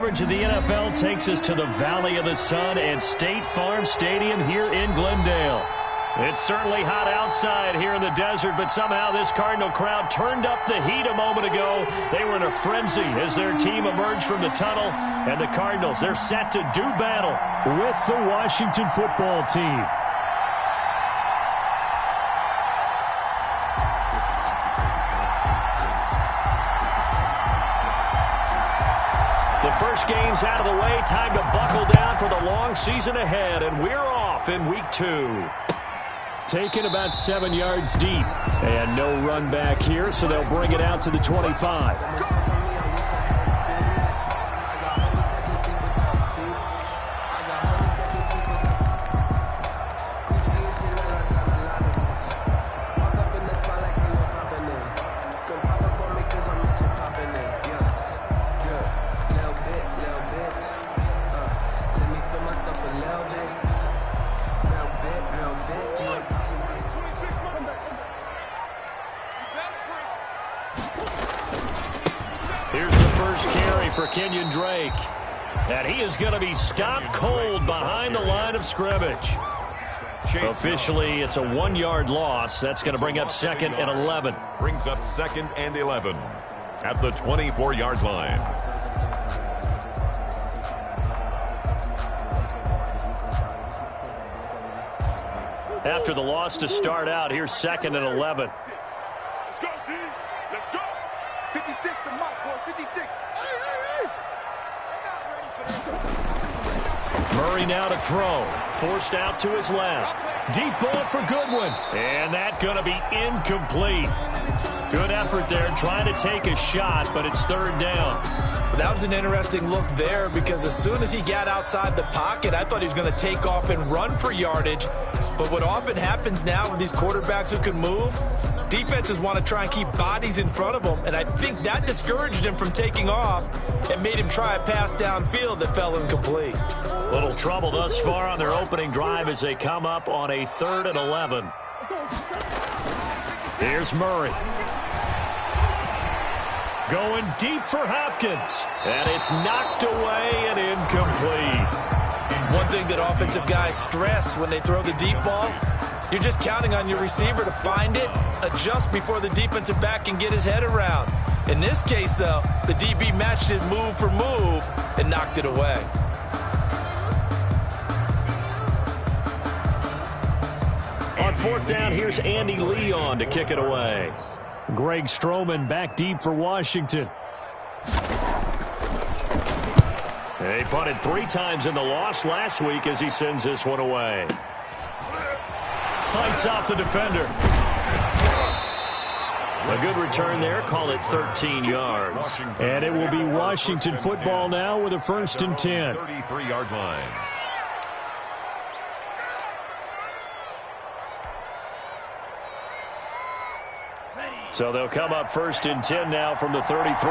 Coverage of the NFL takes us to the Valley of the Sun and State Farm Stadium here in Glendale. It's certainly hot outside here in the desert, but somehow this Cardinal crowd turned up the heat a moment ago. They were in a frenzy as their team emerged from the tunnel, and the Cardinals, they're set to do battle with the Washington football team. The first game's out of the way. Time to buckle down for the long season ahead, and we're off in week 2. Taken about 7 yards deep, and no run back here, so they'll bring it out to the 25. Here's the first carry for Kenyon Drake. And he is going to be stopped cold behind the line of scrimmage. Officially, it's a 1-yard loss. That's going to bring up 2nd and 11. Brings up 2nd and 11 at the 24-yard line. After the loss to start out, here's 2nd and 11. Let's go, D. Let's go. 56 to Mike, boy. 56. Murray now to throw. Forced out to his left. Deep ball for Goodwin. And that's going to be incomplete. Good effort there trying to take a shot, but it's 3rd down. That was an interesting look there because as soon as he got outside the pocket, I thought he was going to take off and run for yardage. But what often happens now with these quarterbacks who can move, defenses want to try and keep bodies in front of them, and I think that discouraged him from taking off and made him try a pass downfield that fell incomplete. Little trouble thus far on their opening drive as they come up on a 3rd and 11. Here's Murray. Going deep for Hopkins. And it's knocked away and incomplete. One thing that offensive guys stress when they throw the deep ball, you're just counting on your receiver to find it, adjust before the defensive back can get his head around. In this case, though, the DB matched it move for move and knocked it away. On 4th down, here's Andy Leon to kick it away. Greg Stroman back deep for Washington. They punted 3 times in the loss last week as he sends this one away. Fights off the defender. A good return there. Call it 13 yards. And it will be Washington football now with a 1st and 10. 33-yard line. So they'll come up 1st and 10 now from the 33.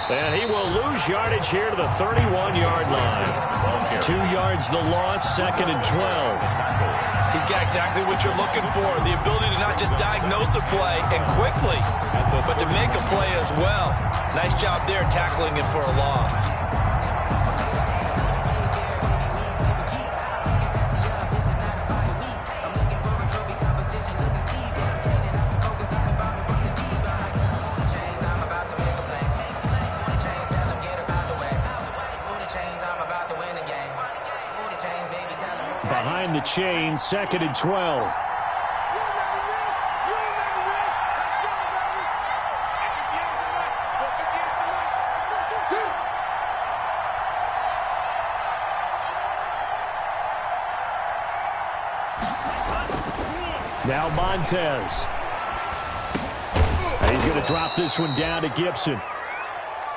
And he will lose yardage here to the 31-yard line. 2 yards the loss, 2nd and 12. He's got exactly what you're looking for, the ability to not just diagnose a play and quickly, but to make a play as well. Nice job there tackling him for a loss. Behind the chain, 2nd and 12. Now Montez. He's going to drop this one down to Gibson.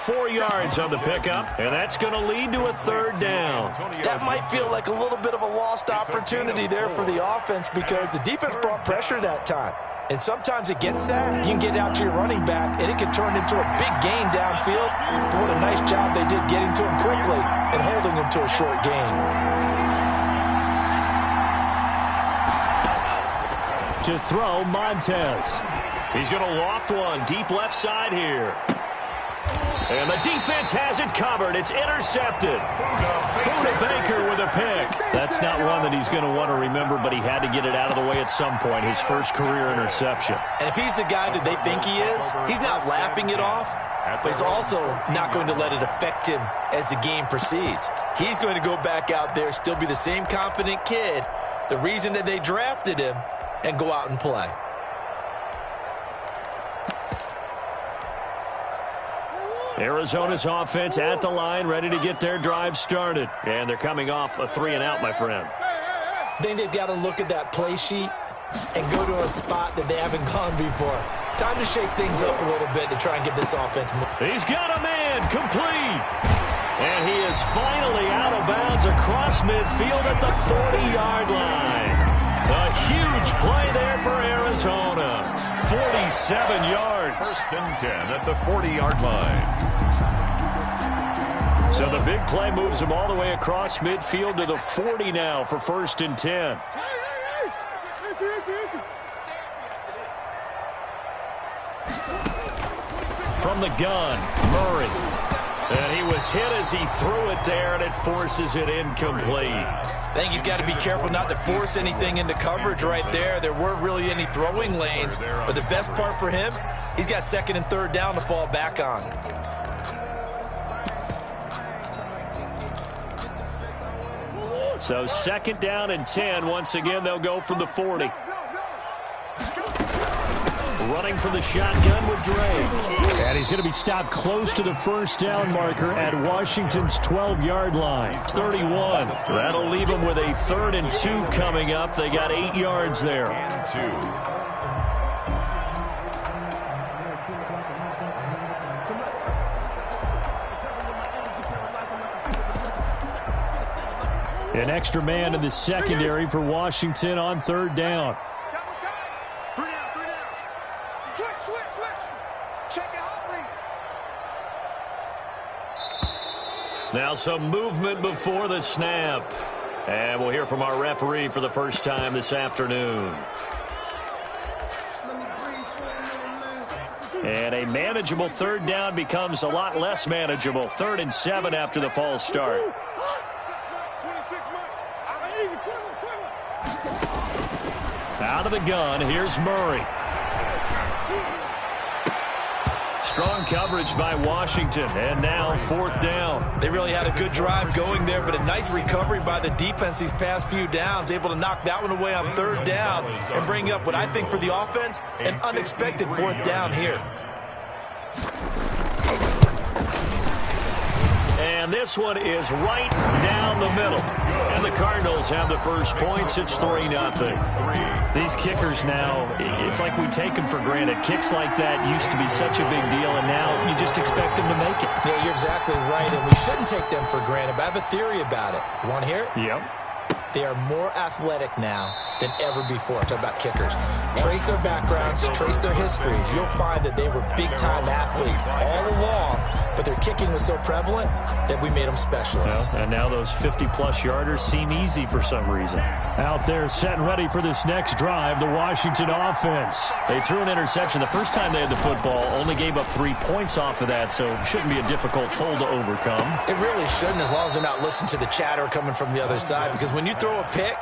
4 yards on the pickup, and that's going to lead to a 3rd down. That might feel like a little bit of a lost opportunity there for the offense because the defense brought pressure that time. And sometimes against that, you can get out to your running back, and it can turn into a big gain downfield. But what a nice job they did getting to him quickly and holding him to a short gain. To throw, Montez. He's going to loft one deep left side here. And the defense has it covered. It's intercepted. Budda Baker with a pick. That's not one that he's going to want to remember, but he had to get it out of the way at some point. His first career interception. And if he's the guy that they think he is, he's not laughing it off, but he's also not going to let it affect him as the game proceeds. He's going to go back out there, still be the same confident kid, the reason that they drafted him, and go out and play. Arizona's offense at the line, ready to get their drive started. And they're coming off a 3-and-out, my friend. I think they've got to look at that play sheet and go to a spot that they haven't gone before. Time to shake things up a little bit to try and get this offense moving. He's got a man, complete. And he is finally out of bounds across midfield at the 40-yard line. A huge play there for Arizona. 47 yards. First and 10 at the 40-yard line. So the big play moves him all the way across midfield to the 40 now for first and 10. From the gun, Murray. And he was hit as he threw it there, and it forces it incomplete. I think he's got to be careful not to force anything into coverage right there. There weren't really any throwing lanes, but the best part for him, he's got second and third down to fall back on. So second down and 10. Once again, they'll go from the 40. Running from the shotgun with Drake. And he's going to be stopped close to the first down marker at Washington's 12-yard line. 31. That'll leave them with a 3rd and 2 coming up. They got 8 yards there. An extra man in the secondary for Washington on 3rd down. Now some movement before the snap. And we'll hear from our referee for the first time this afternoon. And a manageable 3rd down becomes a lot less manageable. 3rd and 7 after the false start. Out of the gun, here's Murray. Strong coverage by Washington, and now 4th down. They really had a good drive going there, but a nice recovery by the defense these past few downs, able to knock that one away on 3rd down and bring up what I think for the offense, an unexpected 4th down here. And this one is right down the middle. And the Cardinals have the first points. It's 3-0. These kickers now, it's like we take them for granted. Kicks like that used to be such a big deal, and now you just expect them to make it. Yeah, you're exactly right, and we shouldn't take them for granted. But I have a theory about it. You want to hear it? Yep. They are more athletic now than ever before. Talk about kickers. Trace their backgrounds, trace their histories. You'll find that they were big-time athletes all along, but their kicking was so prevalent that we made them specialists. Well, and now those 50-plus yarders seem easy for some reason. Out there set and ready for this next drive, the Washington offense. They threw an interception the first time they had the football, only gave up 3 points off of that, so it shouldn't be a difficult hole to overcome. It really shouldn't, as long as they're not listening to the chatter coming from the other side, because when you throw a pick,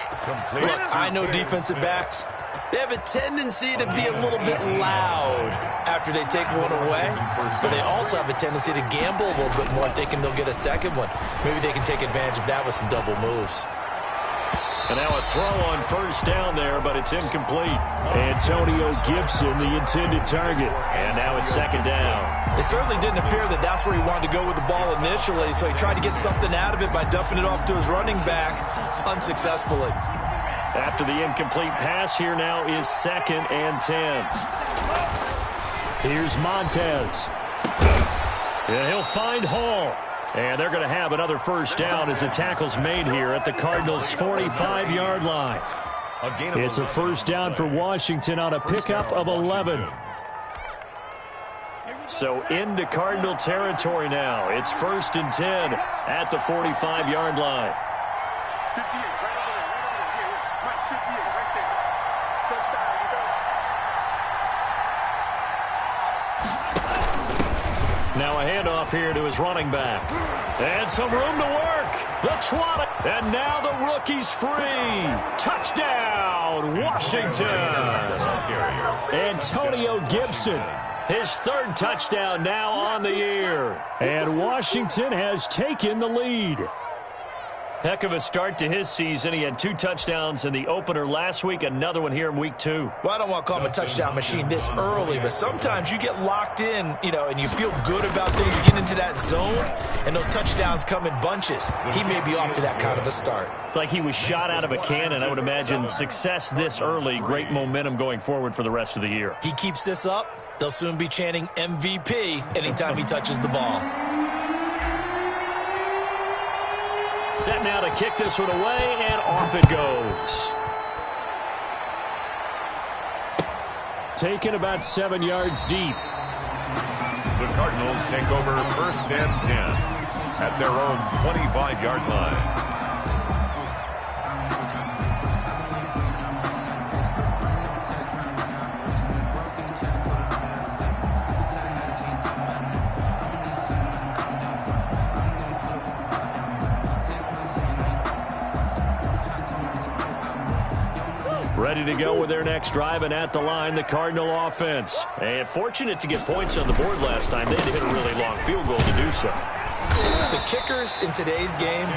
look, I know defensive backs, they have a tendency to be a little bit loud after they take one away, but they also have a tendency to gamble a little bit more thinking they'll get a second one. Maybe they can take advantage of that with some double moves. And now a throw on 1st down there, but it's incomplete. Antonio Gibson, the intended target. And now it's 2nd down. It certainly didn't appear that that's where he wanted to go with the ball initially, so he tried to get something out of it by dumping it off to his running back unsuccessfully. After the incomplete pass, here now is 2nd and 10. Here's Montez. Yeah, he'll find Hall. And they're going to have another 1st down as the tackle's made here at the Cardinals' 45-yard line. It's a 1st down for Washington on a pickup of 11. So into Cardinal territory now. It's 1st and 10 at the 45-yard line. 58, right over there, right over there. Mike, 58, right there. Touchdown. You got Now a handoff here to his running back. And some room to work. The trot. And now the rookie's free. Touchdown, Washington. Antonio Gibson. His third touchdown now on the year. And Washington has taken the lead. Heck of a start to his season. He had 2 touchdowns in the opener last week, another one here in week 2. Well, I don't want to call him a touchdown machine this early, but sometimes you get locked in, and you feel good about things. You get into that zone, and those touchdowns come in bunches. He may be off to that kind of a start. It's like he was shot out of a cannon. I would imagine success this early, great momentum going forward for the rest of the year. He keeps this up, they'll soon be chanting MVP anytime he touches the ball. Set now to kick this one away, and off it goes. Taken about 7 yards deep. The Cardinals take over 1st and 10 at their own 25-yard line. Ready to go with their next drive, and at the line, the Cardinal offense. And fortunate to get points on the board last time. They had to hit a really long field goal to do so. The kickers in today's game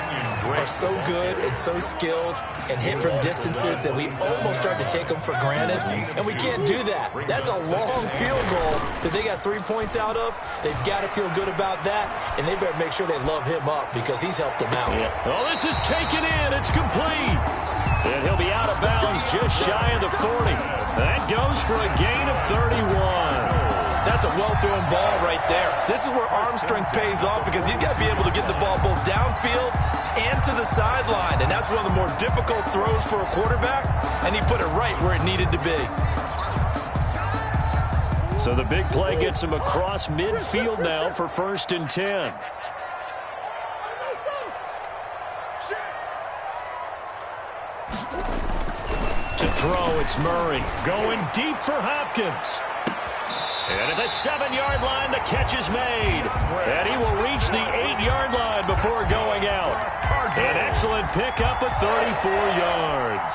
are so good and so skilled and hit from distances that we almost start to take them for granted, and we can't do that. That's a long field goal that they got 3 points out of. They've got to feel good about that, and they better make sure they love him up because he's helped them out. Yeah. Oh, this is taken in. It's complete. And he'll be out of bounds just shy of the 40. That goes for a gain of 31. That's a well-thrown ball right there. This is where arm strength pays off because he's got to be able to get the ball both downfield and to the sideline. And that's one of the more difficult throws for a quarterback, and he put it right where it needed to be. So the big play gets him across midfield now for 1st and 10. To throw, it's Murray. Going deep for Hopkins. And at the 7-yard line, the catch is made. And he will reach the 8-yard line before going out. An excellent pickup of 34 yards.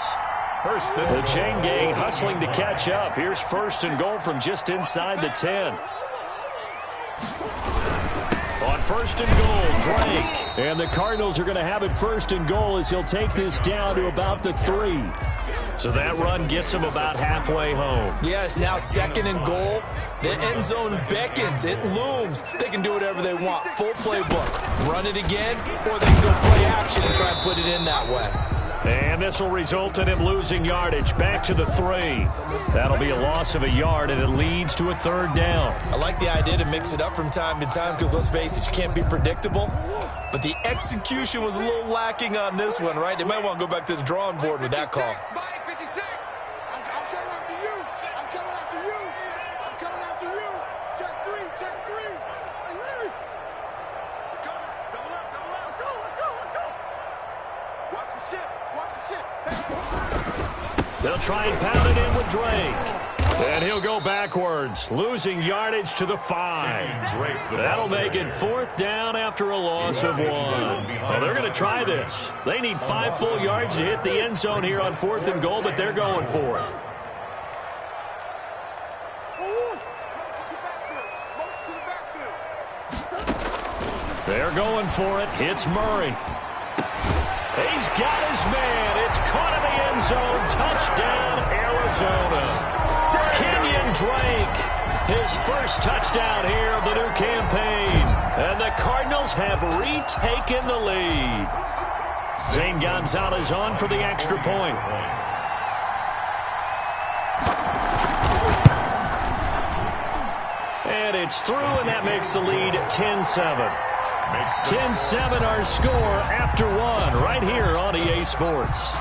The chain gang hustling to catch up. Here's 1st and goal from just inside the 10. On 1st and goal, Drake. And the Cardinals are going to have it 1st and goal as he'll take this down to about the 3. So that run gets him about halfway home. Yeah, it's now 2nd and goal. The end zone beckons. It looms. They can do whatever they want. Full playbook. Run it again, or they can go play action and try and put it in that way. And this will result in him losing yardage. Back to the 3. That'll be a loss of a yard, and it leads to a 3rd down. I like the idea to mix it up from time to time because, let's face it, you can't be predictable. But the execution was a little lacking on this one, right? They might want to go back to the drawing board with that call. They'll try and pound it in with Drake. And he'll go backwards, losing yardage to the 5. That'll make it 4th down after a loss of 1. Well, they're going to try this. They need 5 full yards to hit the end zone here on 4th and goal, but they're going for it. They're going for it. It's Murray. He's got his man. It's caught in the end zone. Touchdown, Arizona. Kenyon Drake, his first touchdown here of the new campaign. And the Cardinals have retaken the lead. Zane Gonzalez on for the extra point. And it's through, and that makes the lead 10-7. 10-7 our score after 1 right here on EA Sports.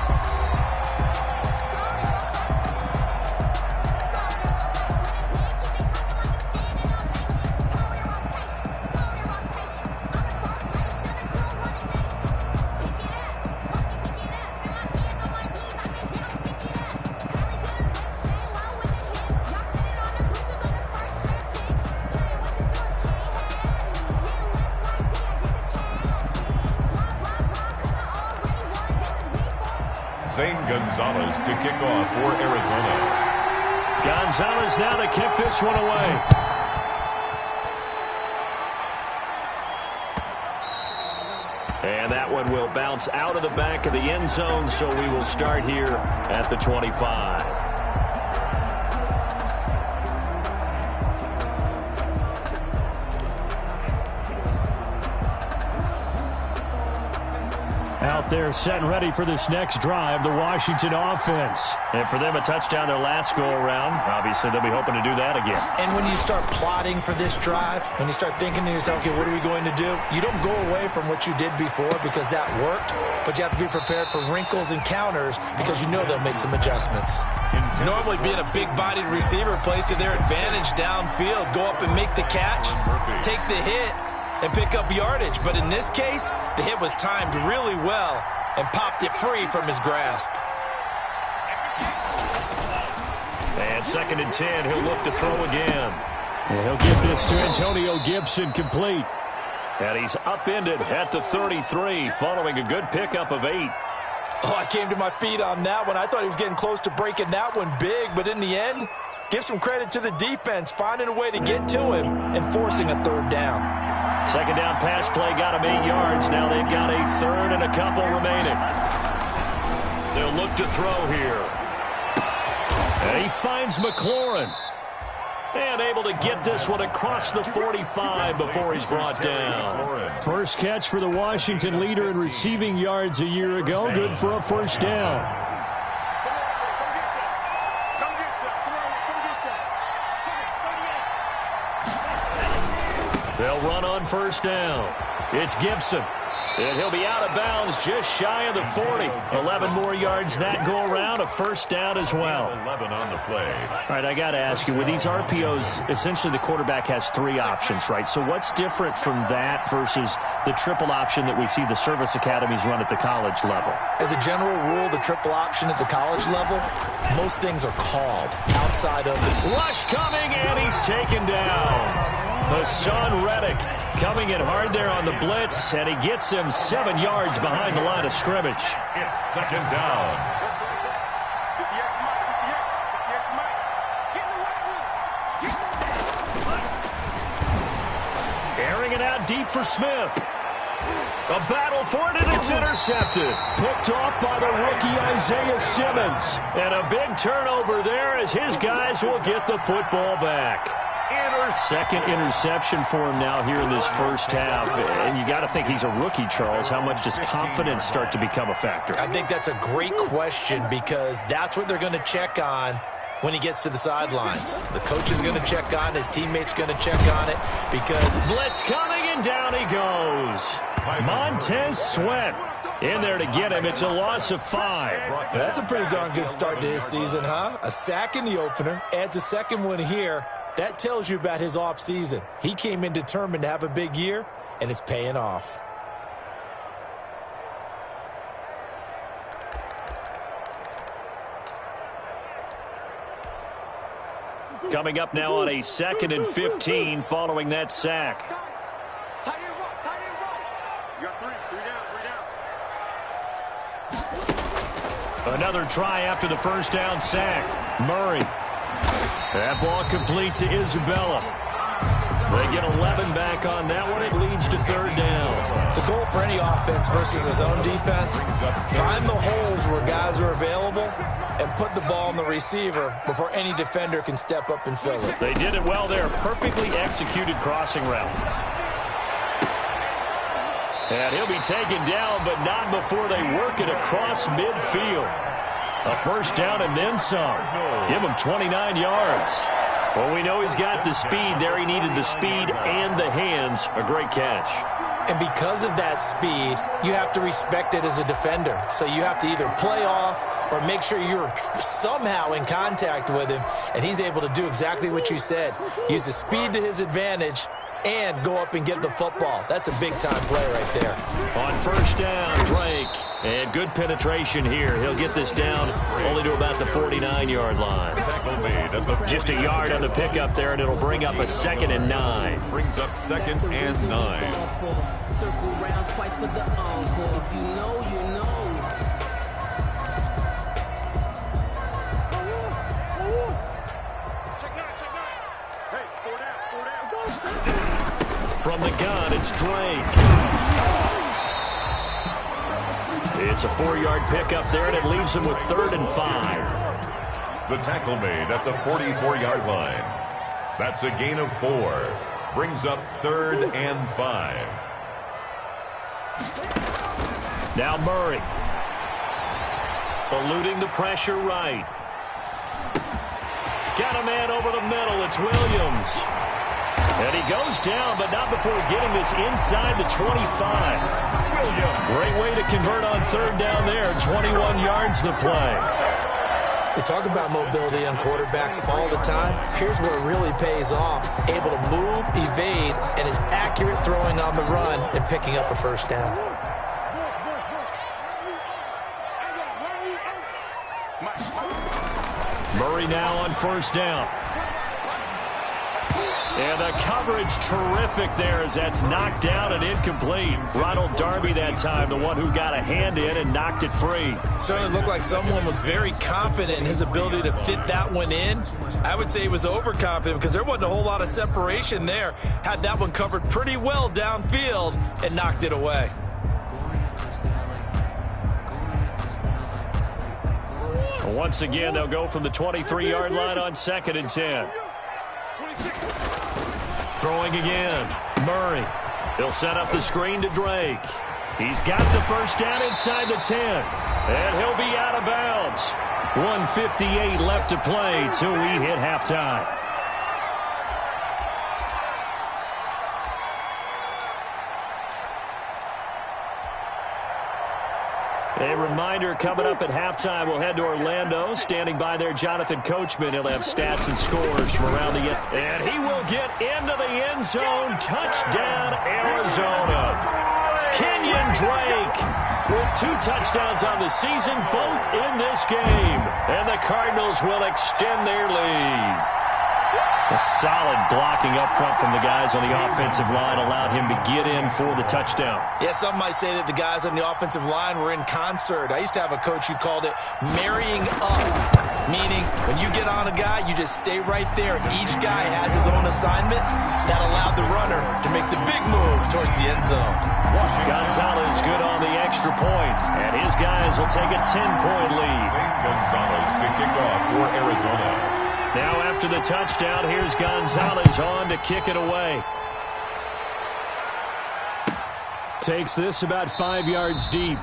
Zane Gonzalez to kick off for Arizona. Gonzalez now to kick this one away. And that one will bounce out of the back of the end zone, so we will start here at the 25. Out there set and ready for this next drive, the Washington offense. And for them, a touchdown their last go-around. Obviously, they'll be hoping to do that again. And when you start plotting for this drive, when you start thinking to yourself, okay, what are we going to do? You don't go away from what you did before because that worked, but you have to be prepared for wrinkles and counters because you know they'll make some adjustments. Normally, being a big-bodied receiver plays to their advantage downfield. Go up and make the catch, take the hit, and pick up yardage. But in this case, the hit was timed really well and popped it free from his grasp. And 2nd and 10, he'll look to throw again. And he'll get this to Antonio Gibson complete. And he's upended at the 33 following a good pickup of 8. Oh, I came to my feet on that one. I thought he was getting close to breaking that one big, but in the end, give some credit to the defense, finding a way to get to him and forcing a 3rd down. 2nd down pass play got him 8 yards. Now they've got a 3rd and a couple remaining. They'll look to throw here. And he finds McLaurin. And able to get this one across the 45 before he's brought down. First catch for the Washington leader in receiving yards a year ago. Good for a 1st down. They'll run on 1st down. It's Gibson. And he'll be out of bounds just shy of the 40. 11 more yards that go around. A 1st down as well. 11 on the play. All right, I got to ask you, with these RPOs, essentially the quarterback has 3 options, right? So what's different from that versus the triple option that we see the service academies run at the college level? As a general rule, the triple option at the college level, most things are called outside of the rush coming, and he's taken down. Hassan Reddick coming in hard there on the blitz, and he gets him 7 yards behind the line of scrimmage. It's 2nd down. Airing it out deep for Smith. A battle for it, and it's intercepted. Picked off by the rookie Isaiah Simmons. And a big turnover there as his guys will get the football back. 2nd interception for him now here in this 1st half. And you got to think he's a rookie, Charles. How much does confidence start to become a factor? I think that's a great question because that's what they're going to check on when he gets to the sidelines. The coach is going to check on, his teammates going to check on it because blitz coming, and down he goes. Montez Sweat in there to get him. It's a loss of 5. That's a pretty darn good start to his season, huh? A sack in the opener, adds a 2nd one here. That tells you about his offseason. He came in determined to have a big year, and it's paying off. Coming up now on a 2nd and 15 following that sack. Tight end right. You got 3 down. Another try after the 1st down sack. Murray. That ball complete to Isabella. They get 11 back on that one. It leads to 3rd down. The goal for any offense versus his own defense, find the holes where guys are available and put the ball in the receiver before any defender can step up and fill it. They did it well there. Perfectly executed crossing route. And he'll be taken down, but not before they work it across midfield. A 1st down and then some. Give him 29 yards. Well, we know he's got the speed there. He needed the speed and the hands. A great catch. And because of that speed, you have to respect it as a defender. So you have to either play off or make sure you're somehow in contact with him. And he's able to do exactly what you said. Use the speed to his advantage and go up and get the football. That's a big-time play right there. On 1st down, Drake. And good penetration here. He'll get this down only to about the 49-yard line. Tackle made at the just a yard on the pickup there, and it'll bring up a 2nd and 9. Brings up 2nd and 9. Circle round twice for the encore. If you know, you know. From the gun, it's Drake. It's a 4-yard pickup there, and it leaves him with 3rd and 5. The tackle made at the 44-yard line. That's a gain of 4. Brings up 3rd and 5. Now Murray. Eluding the pressure right. Got a man over the middle. It's Williams. And he goes down, but not before getting this inside the 25. Williams. Great way to convert on 3rd down there. 21 yards the play. They talk about mobility on quarterbacks all the time. Here's where it really pays off. Able to move, evade, and is accurate throwing on the run and picking up a 1st down. Murray now on 1st down. And the coverage terrific there as that's knocked down and incomplete. Ronald Darby that time, the one who got a hand in and knocked it free. Certainly looked like someone was very confident in his ability to fit that one in. I would say he was overconfident because there wasn't a whole lot of separation there. Had that one covered pretty well downfield and knocked it away. Once again, they'll go from the 23-yard line on 2nd and 10. Throwing again. Murray. He'll set up the screen to Drake. He's got the 1st down inside the 10. And he'll be out of bounds. 1:58 left to play till we hit halftime. A reminder, coming up at halftime, we'll head to Orlando. Standing by there, Jonathan Coachman. He'll have stats and scores from around the end. And he will get into the end zone. Touchdown, Arizona. Kenyon Drake with 2 touchdowns on the season, both in this game. And the Cardinals will extend their lead. A solid blocking up front from the guys on the offensive line allowed him to get in for the touchdown. Yeah, some might say that the guys on the offensive line were in concert. I used to have a coach who called it marrying up, meaning when you get on a guy, you just stay right there. Each guy has his own assignment. That allowed the runner to make the big move towards the end zone. Gonzalez good on the extra point, and his guys will take a 10-point lead. St. Gonzalez to kick off for Arizona. Now after the touchdown, here's Gonzalez on to kick it away. Takes this about 5 yards deep.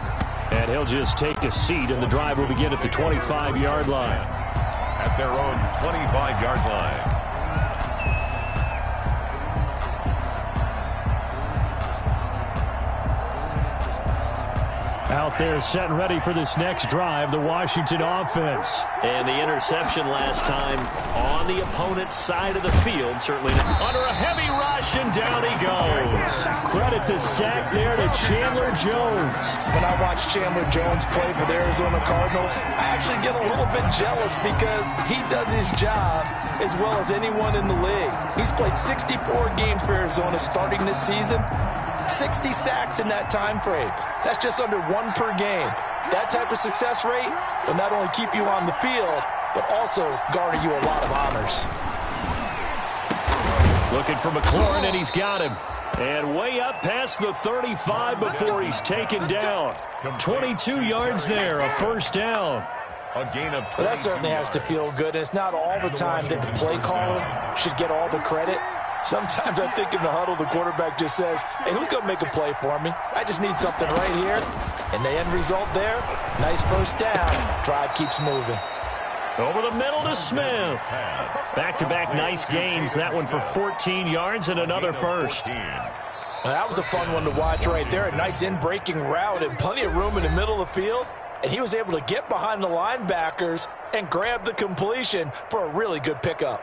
And he'll just take a seat, and the drive will begin at the 25-yard line. At their own 25-yard line. Out there set and ready for this next drive, the Washington offense. And the interception last time on the opponent's side of the field. Certainly under a heavy rush, and down he goes. Credit the sack there to Chandler Jones. When I watch Chandler Jones play for the Arizona Cardinals, I actually get a little bit jealous because he does his job as well as anyone in the league. He's played 64 games for Arizona starting this season. 60 sacks in that time frame. That's just under 1 per game. That type of success rate will not only keep you on the field, but also garner you a lot of honors. Looking for McLaurin, and he's got him. And way up past the 35 before he's taken down. 22 yards there, a 1st down. A gain of 20. Well, that certainly has to feel good. And it's not all the time that the play caller should get all the credit. Sometimes I think in the huddle, the quarterback just says, hey, who's going to make a play for me? I just need something right here. And the end result there, nice 1st down. Drive keeps moving. Over the middle to Smith. Back-to-back nice gains. That one for 14 yards and another 1st. Now, that was a fun one to watch right there. A nice in-breaking route and plenty of room in the middle of the field. And he was able to get behind the linebackers and grab the completion for a really good pickup.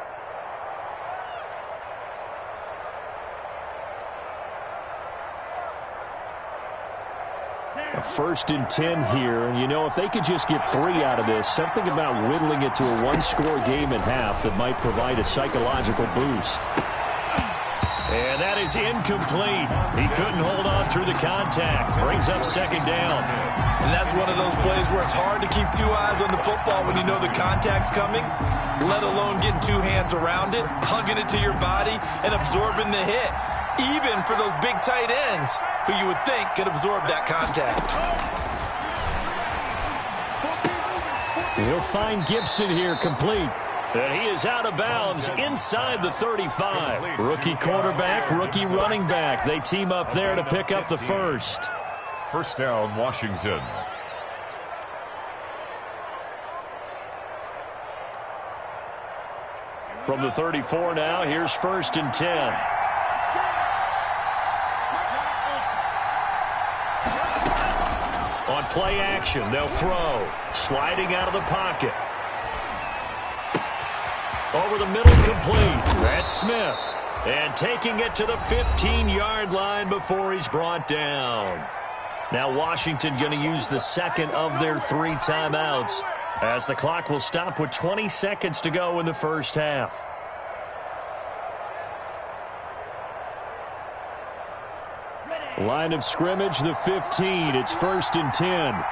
A 1st and 10 here, and you know, if they could just get 3 out of this, something about whittling it to a 1-score game at half that might provide a psychological boost. And that is incomplete. He couldn't hold on through the contact. Brings up 2nd down. And that's one of those plays where it's hard to keep 2 eyes on the football when you know the contact's coming, let alone getting 2 hands around it, hugging it to your body, and absorbing the hit. even for those big tight ends who you would think could absorb that contact. He'll find Gibson here complete. And he is out of bounds inside the 35. Rookie quarterback, rookie running back. They team up there to pick up the first. First down, Washington. From the 34 now, here's 1st and 10. On play action, they'll throw. Sliding out of the pocket. Over the middle, complete. That's Smith. And taking it to the 15-yard line before he's brought down. Now Washington going to use the second of their 3 timeouts, as the clock will stop with 20 seconds to go in the first half. Line of scrimmage, the 15. It's 1st and 10.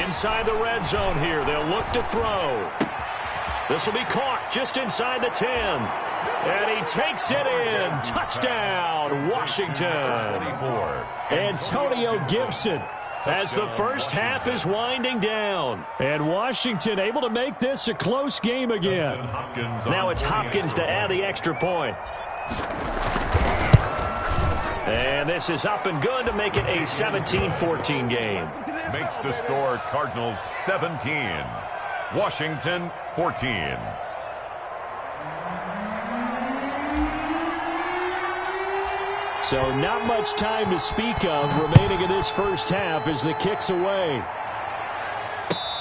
Inside the red zone here. They'll look to throw. This will be caught just inside the 10. And he takes it in. Touchdown, Washington. 24. Antonio Gibson, as the first half is winding down. And Washington able to make this a close game again. Now it's Hopkins to add the extra point. And this is up and good to make it a 17-14 game. Makes the score Cardinals 17. Washington 14. So not much time to speak of remaining in this first half as the kick's away.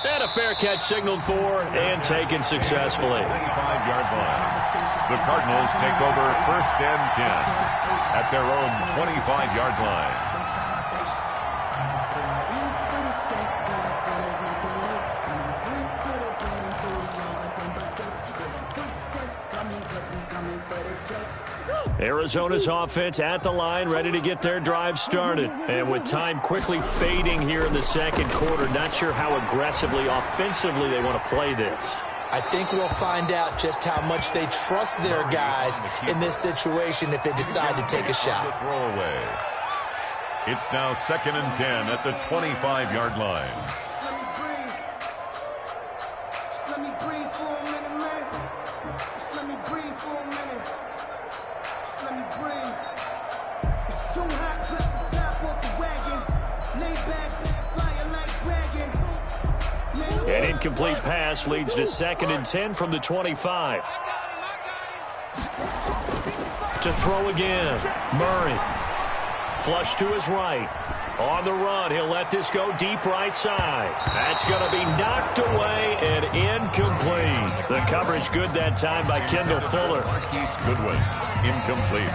And a fair catch signaled for and taken successfully. 25-yard line. The Cardinals take over 1st and 10 at their own 25-yard line. Arizona's offense at the line, ready to get their drive started. And with time quickly fading here in the second quarter, not sure how aggressively, offensively they want to play this. I think we'll find out just how much they trust their guys in this situation if they decide to take a shot. Throwaway. It's now 2nd and 10 at the 25-yard line. An incomplete pass leads to 2nd and 10 from the 25. To throw again. Murray. Flush to his right. On the run, he'll let this go deep right side. That's going to be knocked away and incomplete. The coverage good that time by Kendall Fuller. Marquise Goodwin, incomplete.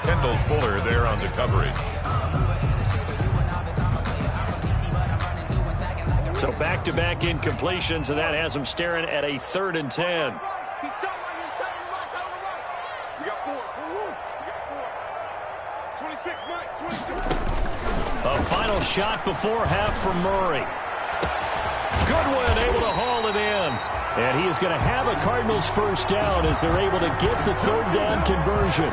Kendall Fuller there on the coverage. So back-to-back incompletions, and that has him staring at a 3rd and 10. A final shot before half for Murray. Goodwin able to haul it in. And he is going to have a Cardinals first down as they're able to get the 3rd down conversion.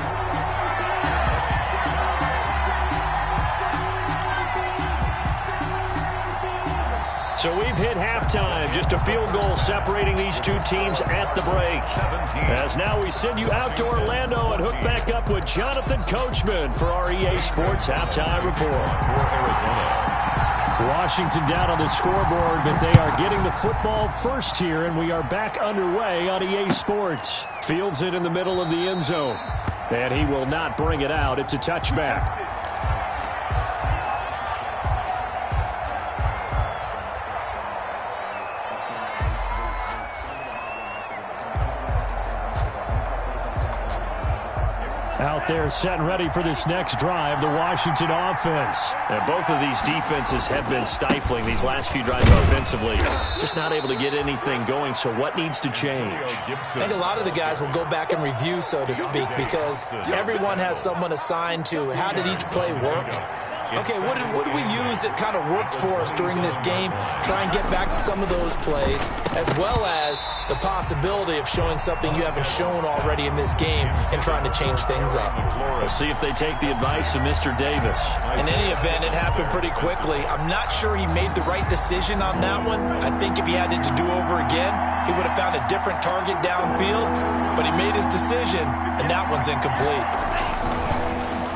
So we've hit halftime. Just a field goal separating these two teams at the break. 17. As now we send you out to Orlando and hook back up with Jonathan Coachman for our EA Sports Halftime Report. For Arizona. Washington down on the scoreboard, but they are getting the football first here, and we are back underway on EA Sports. Fields it in the middle of the end zone, and he will not bring it out. It's a touchback. Out there set and ready for this next drive, the Washington offense. And both of these defenses have been stifling these last few drives offensively. Just not able to get anything going, so what needs to change? I think a lot of the guys will go back and review, so to speak, because everyone has someone assigned to how did each play work. okay, what did we use that kind of worked for us during this game? Try and get back to some of those plays, as well as the possibility of showing something you haven't shown already in this game and trying to change things up. We'll see if they take the advice of Mr. Davis. In any event, it happened pretty quickly. I'm not sure he made the right decision on that one. I think if he had it to do over again, he would have found a different target downfield, but he made his decision, and that one's incomplete.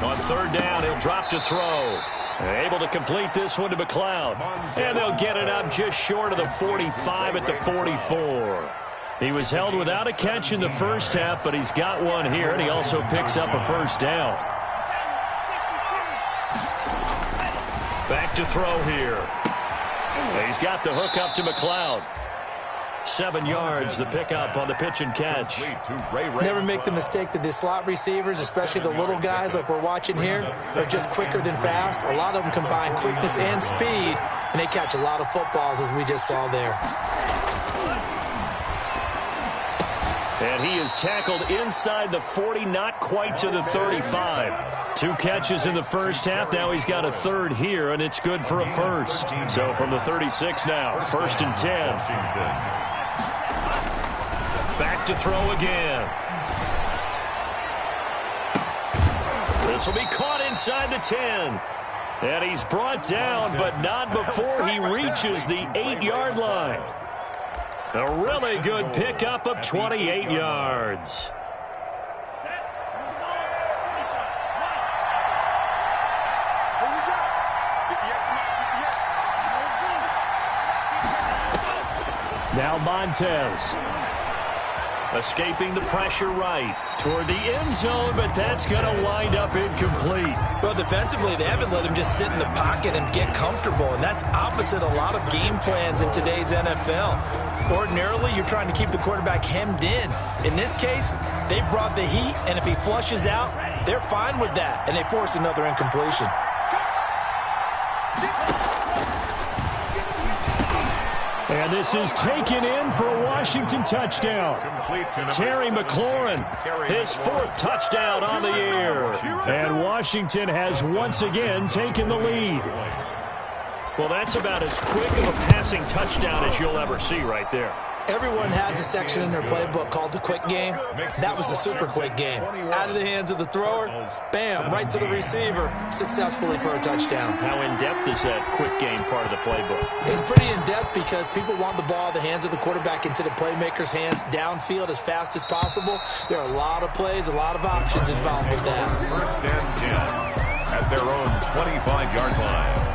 On third down, he'll drop to throw. Able to complete this one to McLeod. And they'll get it up just short of the 45 at the 44. He was held without a catch in the first half, but he's got one here, and he also picks up a first down. Back to throw here. He's got the hook up to McLeod. 7 yards, the pickup on the pitch and catch. Never make the mistake that the slot receivers, especially the little guys like we're watching here, are just quicker than fast. A lot of them combine quickness and speed, and they catch a lot of footballs, as we just saw there. And he is tackled inside the 40, not quite to the 35. 2 catches in the first half. Now he's got a third here, and it's good for a first. So from the 36 now, 1st and 10. Back to throw again. This will be caught inside the 10. And he's brought down, but not before he reaches the 8-yard line. A really good pickup of 28 yards. Now Montez. Escaping the pressure right toward the end zone, but that's going to wind up incomplete. Well, defensively, they haven't let him just sit in the pocket and get comfortable, and that's opposite a lot of game plans in today's NFL. Ordinarily, you're trying to keep the quarterback hemmed in. In this case, they brought the heat, and if he flushes out, they're fine with that, and they force another incompletion. And this is taken in for a Washington touchdown. Terry McLaurin, his 4th touchdown on the year. And Washington has once again taken the lead. Well, that's about as quick of a passing touchdown as you'll ever see right there. Everyone has a section in their playbook called the quick game. That was the super quick game. Out of the hands of the thrower, bam, right to the receiver, successfully for a touchdown. How in-depth is that quick game part of the playbook? It's pretty in-depth because people want the ball in the hands of the quarterback into the playmaker's hands downfield as fast as possible. There are a lot of plays, a lot of options involved with that. 1st and 10 at their own 25-yard line.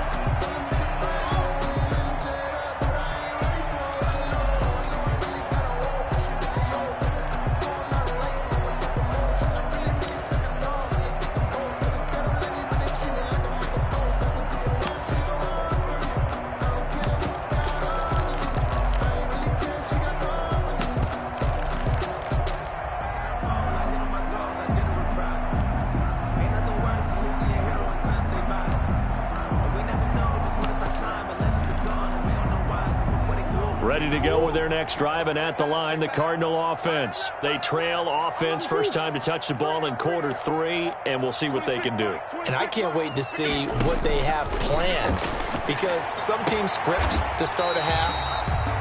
Ready to go with their next drive, and at the line, the Cardinal offense. They trail offense, first time to touch the ball in quarter 3, and we'll see what they can do. And I can't wait to see what they have planned, because some teams script to start a half.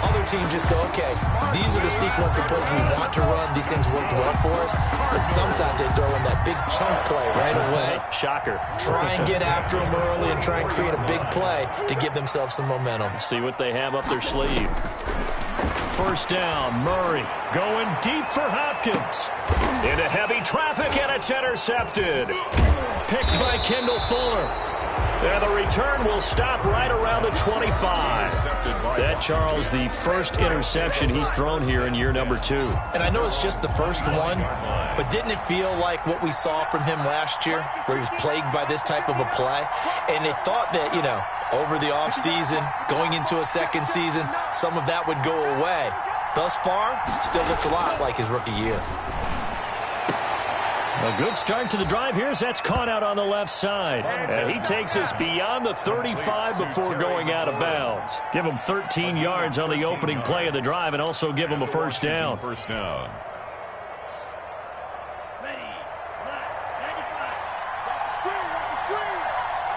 Other teams just go, okay, these are the sequence of plays we want to run. These things worked well for us. And sometimes they throw in that big chunk play right away. Shocker. Try and get after them early and try and create a big play to give themselves some momentum. See what they have up their sleeve. First down, Murray going deep for Hopkins. Into heavy traffic, and it's intercepted. Picked by Kendall Fuller. And the return will stop right around the 25. That, Charles, the first interception he's thrown here in year number 2. And I know it's just the first one, but didn't it feel like what we saw from him last year, where he was plagued by this type of a play? And they thought that, you know, over the offseason, going into a second season, some of that would go away. Thus far, still looks a lot like his rookie year. A good start to the drive here as that's caught out on the left side. And he takes us beyond the 35 before going out of bounds. Give him 13 yards on the opening play of the drive and also give him a first down. First down.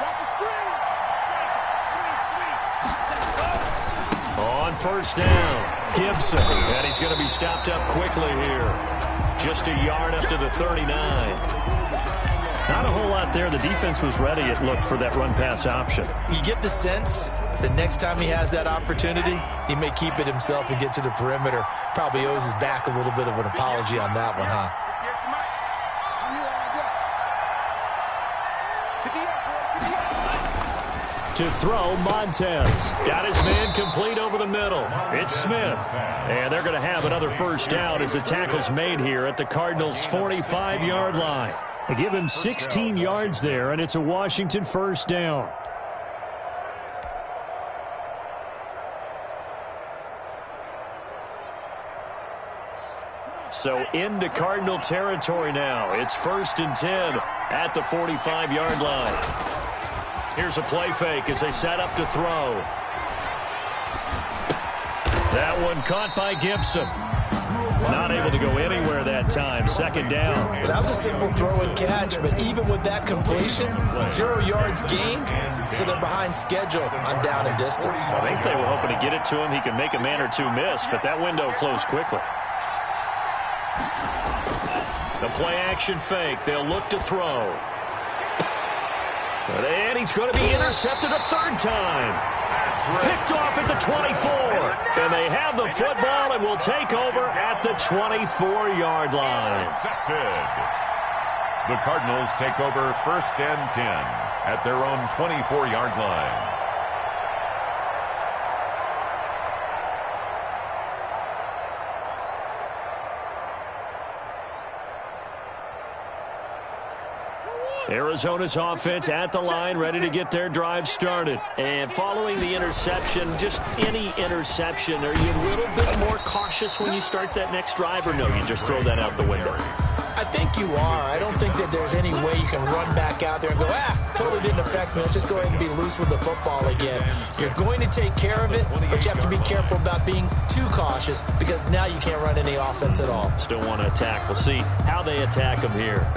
Watch the screen. first down. Gibson, and he's going to be stopped up quickly here. Just a yard up to the 39. Not a whole lot there. The defense was ready, it looked, for that run-pass option. You get the sense the next time he has that opportunity, he may keep it himself and get to the perimeter. Probably owes his back a little bit of an apology on that one, huh? To throw, Montez. Got his man complete over the middle. It's Smith. And they're going to have another first down as the tackle's made here at the Cardinals' 45-yard line. They give him 16 yards there, and it's a Washington first down. So into Cardinal territory now. It's 1st and 10 at the 45-yard line. Here's a play fake as they set up to throw. That one caught by Gibson. Not able to go anywhere that time. 2nd down. Well, that was a simple throw and catch, but even with that completion, 0 yards gained, so they're behind schedule on down and distance. I think they were hoping to get it to him. He could make a man or two miss, but that window closed quickly. The play action fake. They'll look to throw. And he's going to be intercepted a 3rd time. Picked off at the 24. And they have the football and will take over at the 24-yard line. Intercepted. The Cardinals take over 1st and 10 at their own 24-yard line. Arizona's offense at the line, ready to get their drive started. And following the interception, just any interception, are you a little bit more cautious when you start that next drive, or no, you just throw that out the window? I think you are. I don't think that there's any way you can run back out there and go, totally didn't affect me. Let's just go ahead and be loose with the football again. You're going to take care of it, but you have to be careful about being too cautious because now you can't run any offense at all. Still want to attack. We'll see how they attack them here.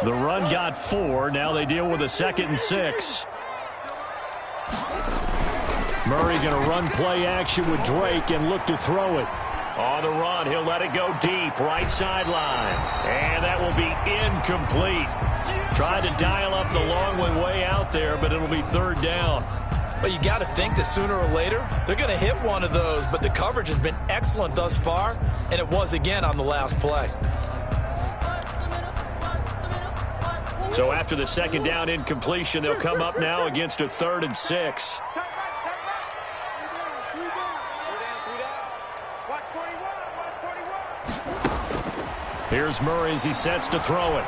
The run got 4. Now they deal with a 2nd and 6. Murray going to run play action with Drake and look to throw it. On the run, he'll let it go deep, right sideline. And that will be incomplete. Tried to dial up the long one way out there, but it'll be 3rd down. Well, you got to think that sooner or later, they're going to hit one of those, but the coverage has been excellent thus far, and it was again on the last play. So after the 2nd down incompletion, they'll come up now against a 3rd and 6. Here's Murray as he sets to throw it.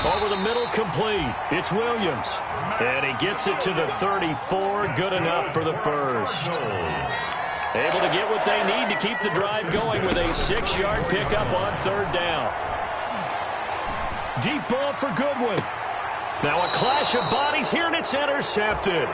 Over the middle, complete. It's Williams. And he gets it to the 34. Good enough for the first. Able to get what they need to keep the drive going with a 6-yard pickup on 3rd down. Deep ball for Goodwin. Now a clash of bodies here, and it's intercepted.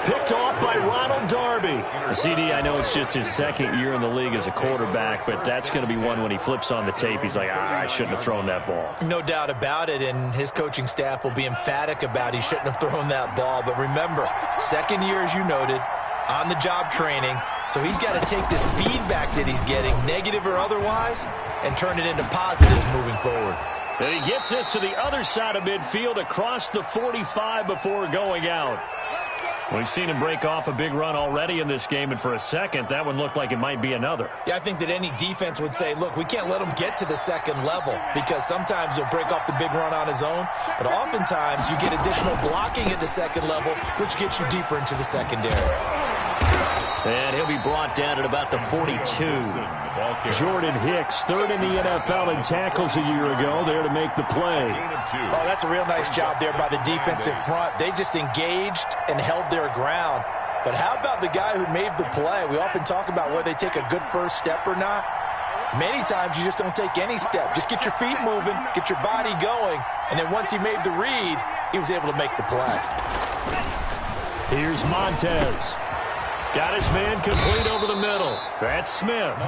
Picked off by Ronald Darby. CD, I know it's just his 2nd year in the league as a quarterback, but that's going to be one when he flips on the tape. He's like, I shouldn't have thrown that ball. No doubt about it, and his coaching staff will be emphatic about he shouldn't have thrown that ball. But remember, 2nd year, as you noted, on-the-job training. So he's got to take this feedback that he's getting, negative or otherwise, and turn it into positives moving forward. And he gets this to the other side of midfield across the 45 before going out. We've seen him break off a big run already in this game, and for a second, that one looked like it might be another. Yeah, I think that any defense would say, look, we can't let him get to the 2nd level because sometimes he'll break off the big run on his own, but oftentimes you get additional blocking at the 2nd level, which gets you deeper into the secondary. And he'll be brought down at about the 42. Jordan Hicks, 3rd in the NFL in tackles a year ago, there to make the play. Oh, that's a real nice job there by the defensive front. They just engaged and held their ground. But how about the guy who made the play? We often talk about whether they take a good first step or not. Many times you just don't take any step. Just get your feet moving, get your body going, and then once he made the read, he was able to make the play. Here's Montez. Got his man complete over the middle. That's Smith.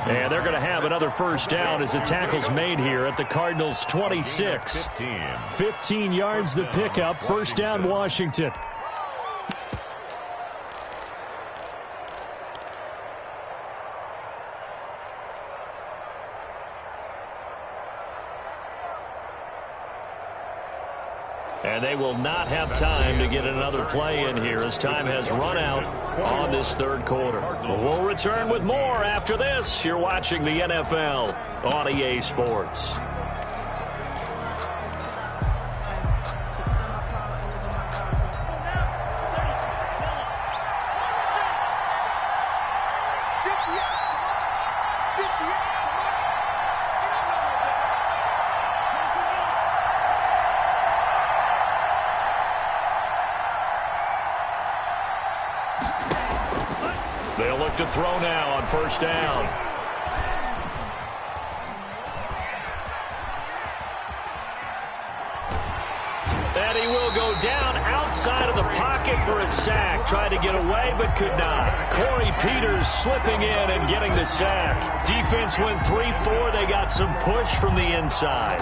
And they're going to have another first down as the tackle's made here at the Cardinals' 26. 15 yards the pickup. First down, Washington. And they will not have time to get another play in here as time has run out on this third quarter. But we'll return with more after this. You're watching the NFL on EA Sports. They'll look to throw now on first down. And he will go down outside of the pocket for a sack. Tried to get away, but could not. Corey Peters slipping in and getting the sack. Defense went 3-4. They got some push from the inside.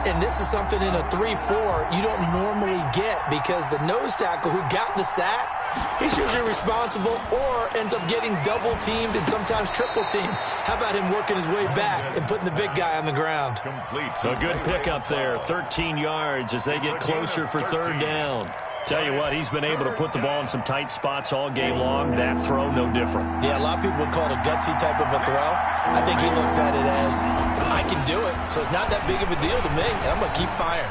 And this is something in a 3-4 you don't normally get because the nose tackle who got the sack, he's usually responsible or ends up getting double-teamed and sometimes triple-teamed. How about him working his way back and putting the big guy on the ground? A good pickup there, 13 yards as they get closer for third down. Tell you what, he's been able to put the ball in some tight spots all game long. That throw, no different. Yeah, a lot of people would call it a gutsy type of a throw. I think he looks at it as, I can do it, so it's not that big of a deal to me, and I'm going to keep firing.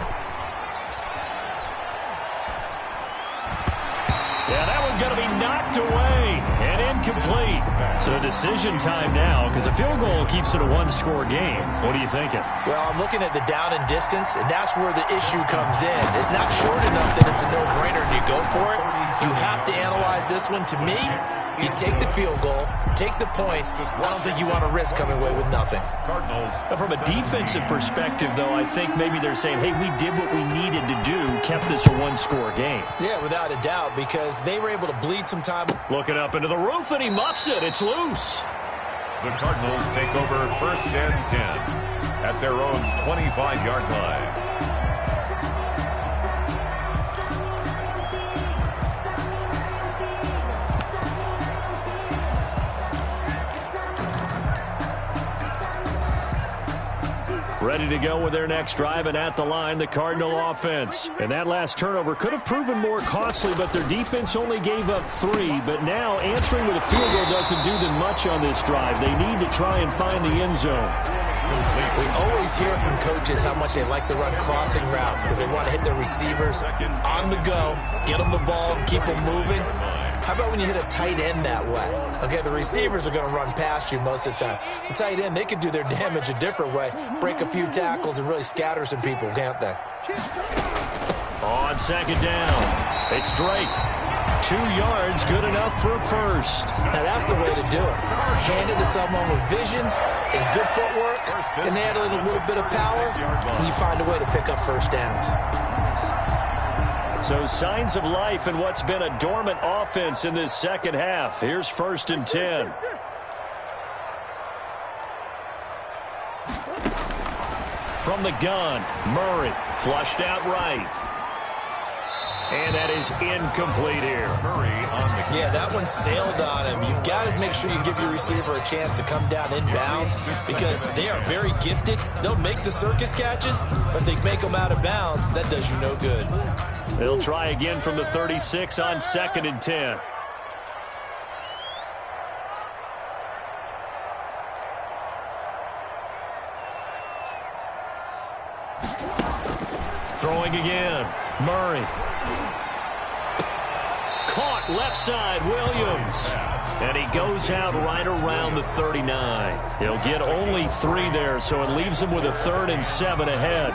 Yeah, that one's going to be knocked away and incomplete. So decision time now because a field goal keeps it a one-score game. What are you thinking? Well, I'm looking at the down and distance, and that's where the issue comes in. It's not short enough that it's a no-brainer and you go for it. You have to analyze this one. To me, you take the field goal, take the points. I don't think you want to risk coming away with nothing. From a defensive perspective, though, I think maybe they're saying, hey, we did what we needed to do, kept this a one-score game. Yeah, without a doubt, because they were able to bleed some time. Looking up into the roof, and he muffs it. It's loose. The Cardinals take over first and 10 at their own 25-yard line. Ready to go with their next drive, and at the line, the Cardinal offense. And that last turnover could have proven more costly, but their defense only gave up 3. But now answering with a field goal doesn't do them much on this drive. They need to try and find the end zone. We always hear from coaches how much they like to run crossing routes because they want to hit their receivers on the go, get them the ball, and keep them moving. How about when you hit a tight end that way? Okay, the receivers are going to run past you most of the time. The tight end, they can do their damage a different way, break a few tackles and really scatter some people, can't they? On second down, it's Drake. 2 yards, good enough for a first. Now that's the way to do it. Hand it to someone with vision and good footwork, and add a little bit of power, and you find a way to pick up first downs. So signs of life in what's been a dormant offense in this second half. Here's first and 10. From the gun, Murray flushed out right. And that is incomplete here. Yeah, that one sailed on him. You've got to make sure you give your receiver a chance to come down inbounds because they are very gifted. They'll make the circus catches, but they make them out of bounds. That does you no good. They'll try again from the 36 on second and 10. Throwing again. Murray. Caught left side, Williams. And he goes out right around the 39. He'll get only 3 there, so it leaves him with a 3rd and 7 ahead.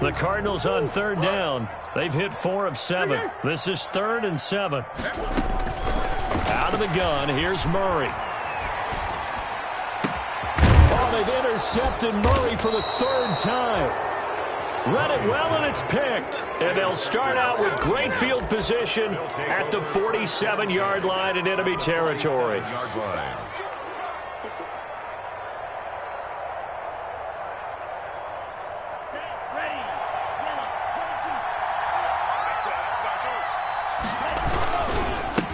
The Cardinals on third down. They've hit 4 of 7. This is 3rd and 7. Out Out of the gun, here's Murray. Oh, they've intercepted Murray for the third time. Read it well, and it's picked. And they'll start out with great field position at the 47-yard line in enemy territory.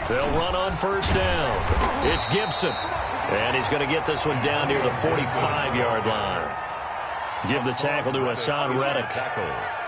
They'll run on first down. It's Gibson. And he's going to get this one down near the 45-yard line. Give the tackle to Hassan Reddick.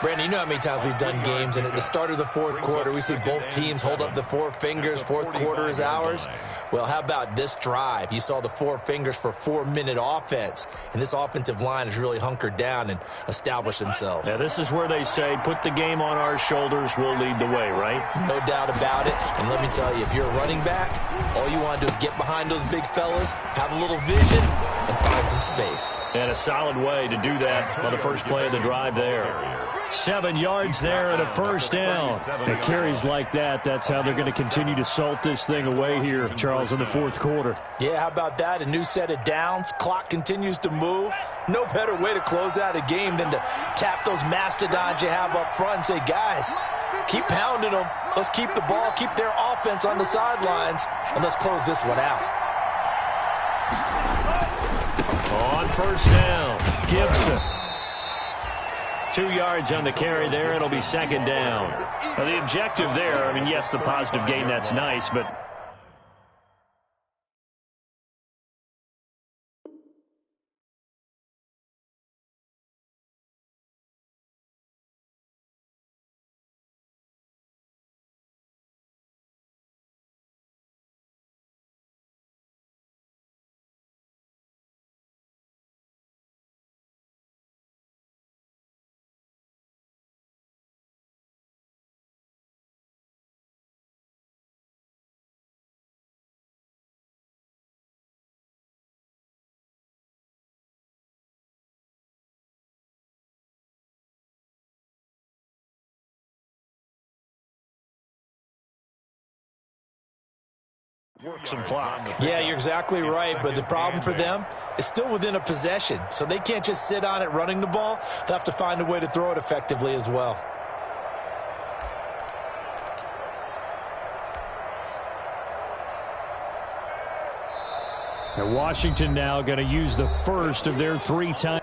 Brandon, you know how many times we've done games, and at the start of the fourth quarter, we see both teams hold up the four fingers. Fourth quarter is ours. Well, how about this drive? You saw the four fingers for 4-minute offense, and this offensive line has really hunkered down and established themselves. Now, this is where they say, put the game on our shoulders, we'll lead the way, right? No doubt about it. And let me tell you, if you're a running back, all you want to do is get behind those big fellas, have a little vision, and find some space. And a solid way to do that on the first play of the drive there. 7 yards there and a first down. And carries like that, that's how they're going to continue to salt this thing away here, Charles, in the fourth quarter. Yeah, how about that? A new set of downs. Clock continues to move. No better way to close out a game than to tap those mastodons you have up front and say, guys, keep pounding them. Let's keep the ball, keep their offense on the sidelines, and let's close this one out. On first down, Gibson. 2 yards on the carry there. It'll be second down. Now, the objective there, I mean, yes, the positive gain, that's nice, but work some clock. Yeah, you're exactly right, but the problem for them is still within a possession, so they can't just sit on it running the ball. They'll have to find a way to throw it effectively as well. Now Washington now going to use the first of their 3 times.